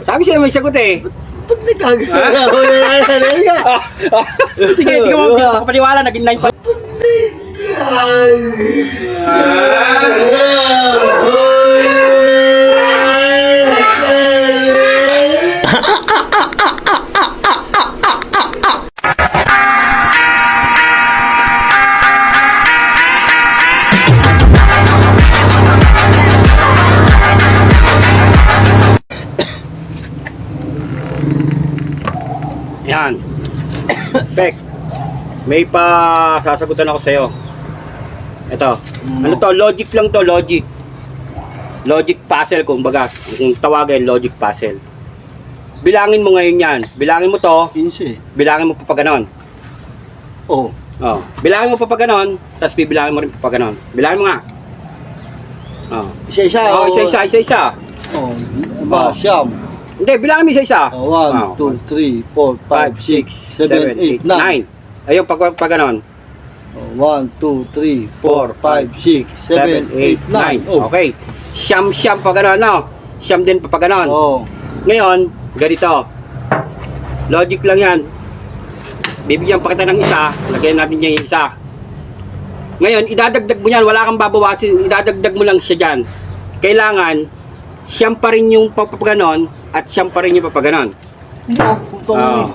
Sabi siya may sagot eh. Ba't di ka? Sige, hindi ka makapaniwala. Naging 9 pa. Yan. Pek, may pa sasagutan ako sa'yo. Ito. Ano to? Logic lang to, logic. Logic puzzle kumbaga. Kung tawagin, logic puzzle. Bilangin mo ngayon yan. Bilangin mo to. 15. Bilangin mo pa ganon. Oh. Oh. Bilangin mo pa ganon, tapos bibilangin mo rin pa ganon. Bilangin mo nga. Oh. Isa-isa. Oh, isa-isa. Oh. Ba, siyam. Hindi, bilangin mo isa-isa. 1, 2, 3, 4, 5, 6, 7, 8, 9. Ayun, pag ganon. 1, 2, 3, 4, 5, 6, 7, 8, 9. Oh. Okay. Siyam pa ganon, no? Siyam din pa ganon. Oh. Ngayon, ganito. Logic lang yan. Bibigyan pa kita ng isa. Lagyan natin dyan yung isa. Ngayon, idadagdag mo yan. Wala kang babawasin. Idadagdag mo lang siya dyan. Kailangan, siyam pa rin yung papaganon at siyam pa rin yung papaganon. Hindi oh.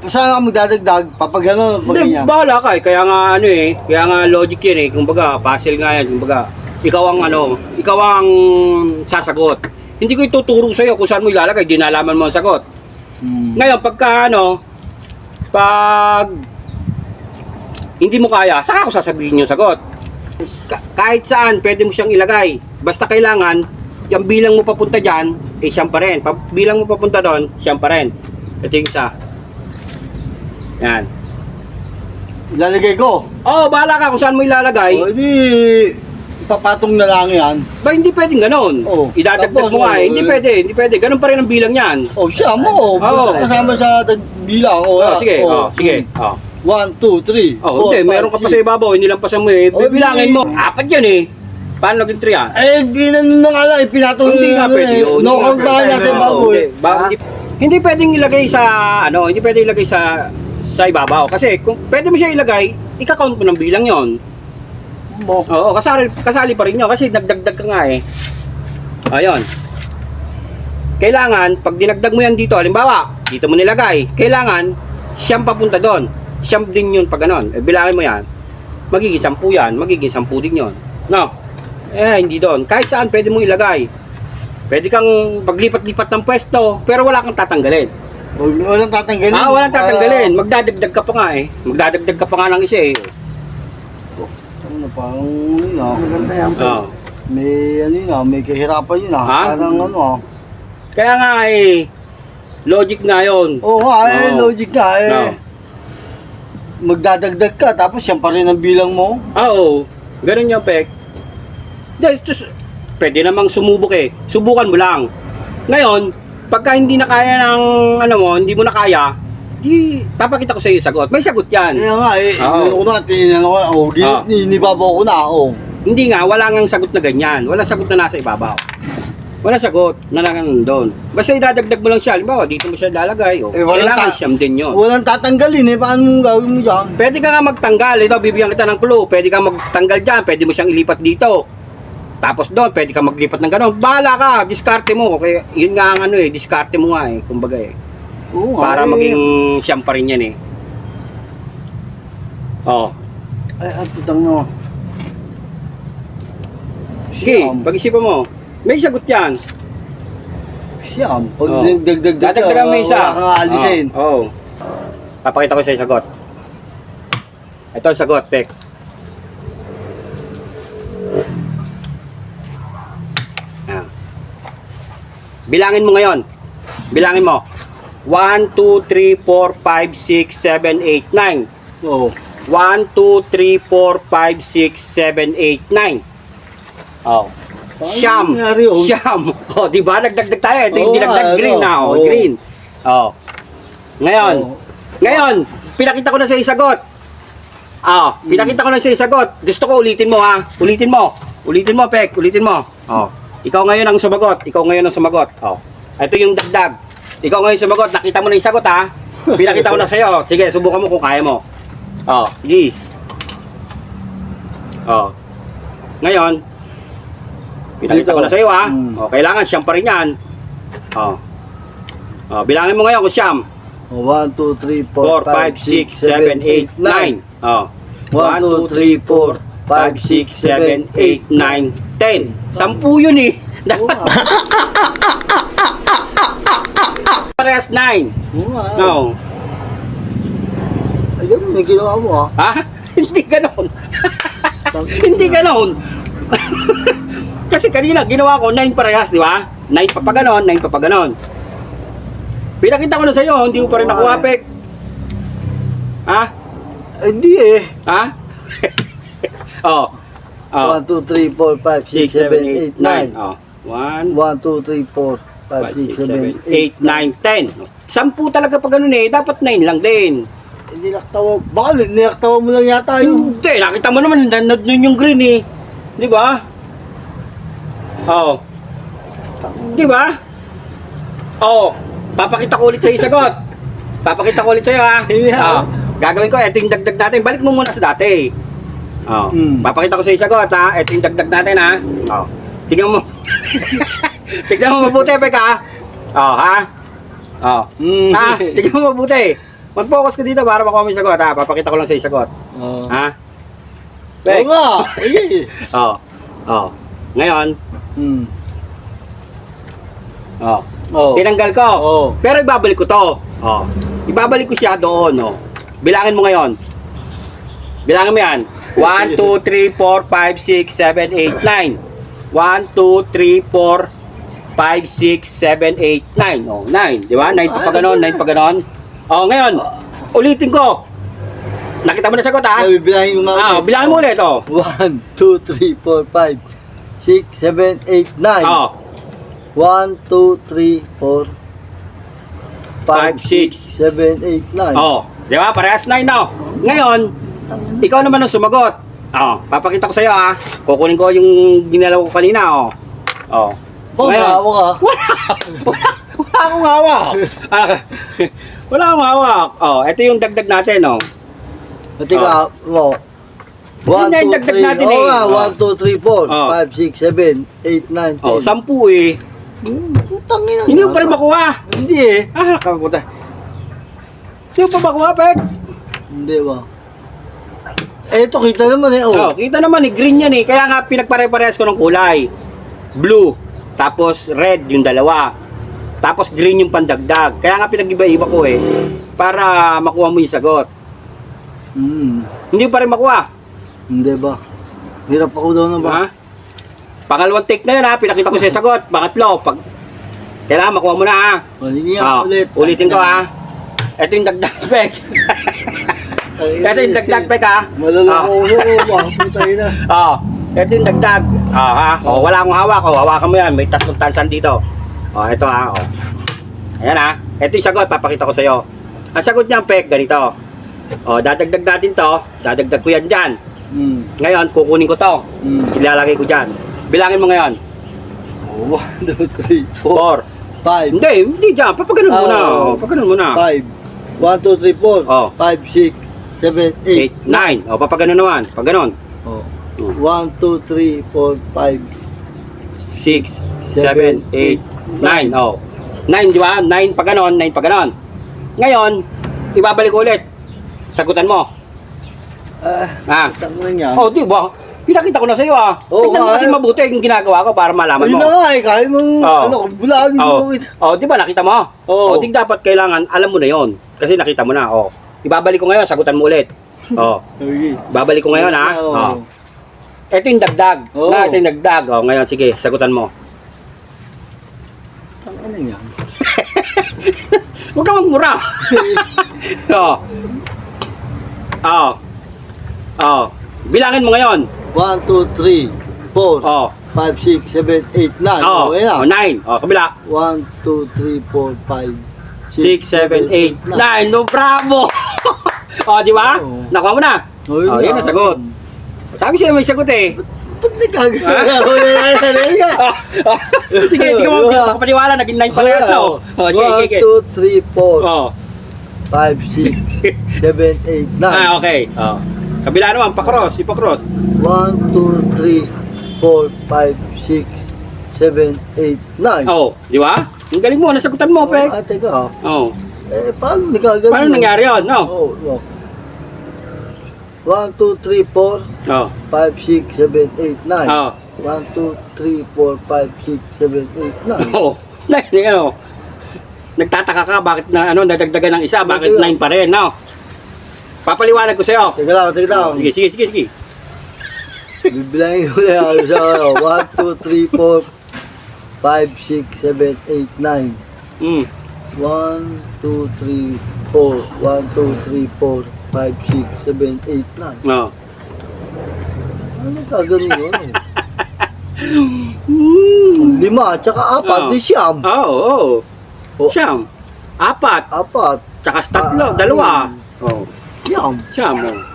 Saan ka magdadagdag? Papagano? Hindi, bahala ka eh. Kaya nga ano eh. Kaya nga logic yan eh. Kumbaga, puzzle nga yan. Kumbaga, ikaw ang sasagot. Hindi ko ituturo sa'yo kung saan mo ilalagay. Di nalaman mo ang sagot. Ngayon, pag hindi mo kaya, saka ako sasabihin yung sagot. Kahit saan, pwede mo siyang ilagay. Basta kailangan, yung bilang mo papunta dyan, eh siyam pa rin. Bilang mo papunta doon, siyam pa rin. Ito yung isa. Yan. Ilalagay ko. Oh, bahala ka kung saan mo ilalagay. O, hindi ipapatong na lang yan. Ba, hindi pwedeng ganon. Oh, idadagdag mo nga eh. Hindi pwede. Ganon pa rin ang bilang yan. Oh, siya mo. Kasama sa bilang. Sige. 1, 2, 3. Oh, hindi. Meron ka pa sa ibabaw. Hindi lang pasan mo eh. Bibilangin mo. Apat yan eh. Paano naging 3 ah? Eh, di na nga lang. Ipinatong Hindi nga pwede yun. No count tayo nasa ibabaw eh. Hindi pwedeng ilagay sa hindi pwedeng ilagay sa ibabaw. Kasi kung pwede mo siya ilagay, ika-count mo ng bilang yon. Oo, kasali pa rin yun kasi nagdagdag ka nga eh. Ayun. Kailangan, pag dinagdag mo yan dito, halimbawa, dito mo nilagay, kailangan, siyam papunta doon. Siyam din yun pag ganon. Bilangin mo yan, magiging 10 yan, magiging 10 din yun. No? Hindi doon. Kahit saan pwede mong ilagay. Pwede kang paglipat-lipat ng pwesto, pero wala kang tatanggalin. Walang tatanggalin? Walang tatanggalin. Magdadagdag ka pa nga eh. Magdadagdag ka pa nga ng isa eh. Ano parang maganda yan. May kahirapan yun Ha? Parang Kaya nga eh, logic nga yun. Oo nga logic nga eh. No. Magdadagdag ka, tapos yan pa rin ang bilang mo. Oo. Ganun yung pek. Pwede namang sumubok eh. Subukan mo lang. Ngayon, pagka hindi na kaya ng hindi mo na kaya, di papakita ko sa iyo sagot. May sagot yan. Kaya nga eh. Inibabaw ko na. Hindi nga, wala ngang sagot na ganyan. Wala sagot na nasa ibabaw. Wala sagot na lang doon. Basta idadagdag mo lang siya. Halimbawa, dito mo siya lalagay. Kailangan siyam din yun. Walang tatanggalin eh. Paano gawin mo dyan? Pwede ka nga magtanggal. Ito, bibigyan kita ng clue. Pwede ka magtanggal dyan. Pwede mo siyang ilipat dito. Tapos doon, pwede ka maglipat ng gano'n. Bahala ka. Diskarte mo. Kaya yun nga ang diskarte mo nga eh. Kumbaga eh. Oo, para maging siyam pa rin yan eh. Ay, putang no. Sige, pag-isipan mo. May sagot yan. Siyam. Pag dagdag ka, dadagdagan mo isa. wala kang aalisin. Papakita ko sa sagot. Ito ang sagot, Pek. Bilangin mo ngayon. Bilangin mo. 1, 2, 3, 4, 5, 6, 7, 8, 9. Oo. 1, 2, 3, 4, 5, 6, 7, 8, 9. Siyam. Siyam. Di ba? Nagdagdag tayo. Ito yung dinagdag. Green na. Green. Ngayon, pinakita ko na sa isagot. Pinakita ko na sa isagot. Gusto ko ulitin mo ha. Ulitin mo, Pek. Ulitin mo. Ikaw ngayon ang sumagot. ito yung dagdag. Ikaw ngayon sumagot, nakita mo na yung sagot ha. Pinakita ko na sa'yo. Sige, subukan mo kung kaya mo. Oh, sige. Oh. Ngayon, pinakita ko na sa'yo ha. Oh, kailangan siyam pa rin yan. Oh. Oh, bilangin mo ngayon kung siyam. 1, 2, 3, 4, 5, 6, 7, 8, 9. Oh. 1, 2, 3, 4, 5, 6, 7, 8, 9, 10. 10 yun eh. Parehas 9. No. Ay, ganun yung ginawa mo ha. Ha? Hindi ganon. Hindi ganon. Kasi kanina ginawa ko 9 parehas, di ba? 9 pa pa ganon, 9 pa pa ganon. Pinakita ko na sa'yo, hindi mo pa rin nakuha, Pek. Ha? Hindi eh. Ha? Oh. Oh. 1, 2, 3, 4, 5, 6, 7, 8, 9. Oh. 1, 1, 2, 3, 4, 5, 6, 7, 8, 9, 10. 10 talaga pa ganun eh. Dapat 9 lang din. Nilaktawa. Baka nilaktawa mo lang yata yung... Hindi, nakita mo naman, nanood nun yung green eh. Di ba? Oh. Di ba? Oh. Papakita ko ulit sa'yo yung sagot. Papakita ko ulit sa'yo ha. Yeah. Oh. Gagawin ko, ito yung dagdag natin. Balik mo muna sa dati. Oh. Papakita ko sa'yo yung sagot ha. Ito yung dagdag natin ha. Oh. Tingnan mo. Tingnan mo mabuti, Pek ha. Oh, ha? Oh. Ha? Tingnan mo mabuti. Mag-focus ka dito para makuha mo yung sagot ha. Papakita ko lang sa'yo yung sagot. Ha? Pek. Oo nga. Sige. Oh. Oh. Ngayon, oh. Oh. Tinanggal ko. Oh. Pero ibabalik ko to. Oh. Ibabalik ko siya doon, oh. Bilangin mo ngayon. Bilangin mo yan. 1, 2, 3, 4, 5, 6, 7, 8, 9. 1, 2, 3, 4, 5, 6, 7, 8, 9. Oh, 9. Di ba? 9 pa pa ganon, 9 pa ganon. Oh, ngayon, ulitin ko. Nakita mo na sagot, ha? Bilangin mo nga. Ah, bilangin mo ulit, oh. 1, 2, 3, 4, 5, 6, 7, 8, 9. Oh. 1, 2, 3, 4, 5, 6, 7, 8, 9. Oh, di ba? Parehas 9 na. Ngayon, ikaw naman ang sumagot. Oh, papakita ko sa iyo ha. Kukunin ko yung ginalaw ko kanina, oh. Oh. Wala ka. Wala akong hawak. Wala akong hawak. Oh, ito yung dagdag natin, oh. Teka, mo. Yun nga yung dagdag natin eh. 1, 2, 3, 4, 5, 6, 7, 8, 9, 10. Oh, 10 eh. Putang ina. Hindi mo pa rin makuha. Hindi eh. Ah, kaputa. Hindi mo pa makuha, Pek. Hindi ba? Eh, ito kita naman eh. Oh, kita naman eh, green yan eh. Kaya nga pinagpare-parehas ko ng kulay. Blue, tapos red yung dalawa. Tapos green yung pandagdag. Kaya nga pinag-iba-iba ko eh. Para makuha mo yung sagot. Hindi mo pa rin makuha. Hindi ba? Hirap ako daw na ba? Ha? Pangalawang take na yun ha. Pinakita ko siya sagot. Pangatlo, pag kailangan makuha mo na ha. Hindi nga Oh, ulit. ulitin ko ha. Ito yung dagdag pek. Ito yung dagdag pek ha. Malalako ko ba? Putay na. Oh, ito yung dagdag. Oh, ha. Oh, wala akong hawak. Oh, hawakan mo yan. May 3 tansan dito. Oh, ito ha. Oh. Ayan ha. Ito yung sagot. Papakita ko sa iyo. Ang sagot niyan pek, ganito. Oh, dadagdag natin to. Dadagdag ko yan dyan. Ngayon, kukunin ko to. Ilalagay ko dyan. Bilangin mo ngayon. 1, 2, 3, 4. 4, 5. Hindi dyan. Papaganon muna. Oh, papaganon muna. 5. 1, 2, 3, 4. Oh. 5, 6, 7, 8, 8. 9. O, papaganon naman. Pag ganon. Oh. 1, 2, 3, 4, 5. 6, 7, 8, 9. O. 9, di ba? 9 pag ganon, 9 pag ganon. Ngayon, ibabalik ko ulit. Sagutan mo. Tama niya. Oh, di ba? Pinakita ko na sa iyo ah. Oo, Tignan mo kasi nga. mabuti yung ginagawa ko para malaman Ayun mo. na nga eh. Kaya mong, Oo. bulagin Oh, mo ito. oh, di ba nakita mo? Oo. Oh, di dapat kailangan alam mo na 'yon kasi nakita mo na. Oh. Ibabalik ko ngayon, sagutan mo ulit. Oh. Okay. Babalik ko ngayon ha. Oo. Oh. Ito yung dagdag. Oo. Na, ito yung dagdag. Oh, ngayon sige, sagutan mo. Tama na yan. Huwag kang magmura. Oh. Oh. Oh. Bilangin mo ngayon. 1, 2, 3, 4, Oh. 5, 6, 7, 8, 9. Oh. Okay na. Oh, 9. Oh, kabila. 1, 2, 3, 4, 5, 6, 7, 8, 9. No, bravo. Oh, di ba? Oo. Nakuha mo na. Oh, Oh, yan ang sagot. Sabi siya may sagot eh. ba't di kagano? Sige, hindi ka mo makapaniwala. Naging 9 parehas na, oh. Oh, sige, sige. 1, 2, 3, 4, Oh. 5, 6, 7, 8, 9. Ah, okay. Oh. Kabila naman, pa-cross. Ipa-cross. 1, 2, 3, 4, 5, 6, 7, 8, 9. Oh, di ba? Ang galing mo, nasagutan mo, Pek. Ah, teka. Oh. Paano di kagano? Paano nangyari yun, no? Oh, no. 1, 2, 3, 4, Oh. 5, 6, 7, 8, 9. Oh. 1, 2, 3, 4, 5, 6, 7, 8, 9. Oo. Ano, nagtataka ka bakit na nadagdagan ng isa, bakit Bakit 9 pa rin, no? Papaliwanag ko sa'yo. Teka lang, teka lang. Sige, sige, sige, sige. Bibilangin ko na ako sa 1, 2, 3, 4, 5, 6, 7, 8, 9. Mm. 1, 2, 3, 4, 1, 2, 3, 4, 5, 6, 7, 8, 9. No. Ano kagano yun? Mm. 5, tsaka 4, Oo. di siyam. Oo, oo. Oh. Siyam. 4. 4, Tsaka 3, Ah, 2. Oh. siyam. Siyam, oh.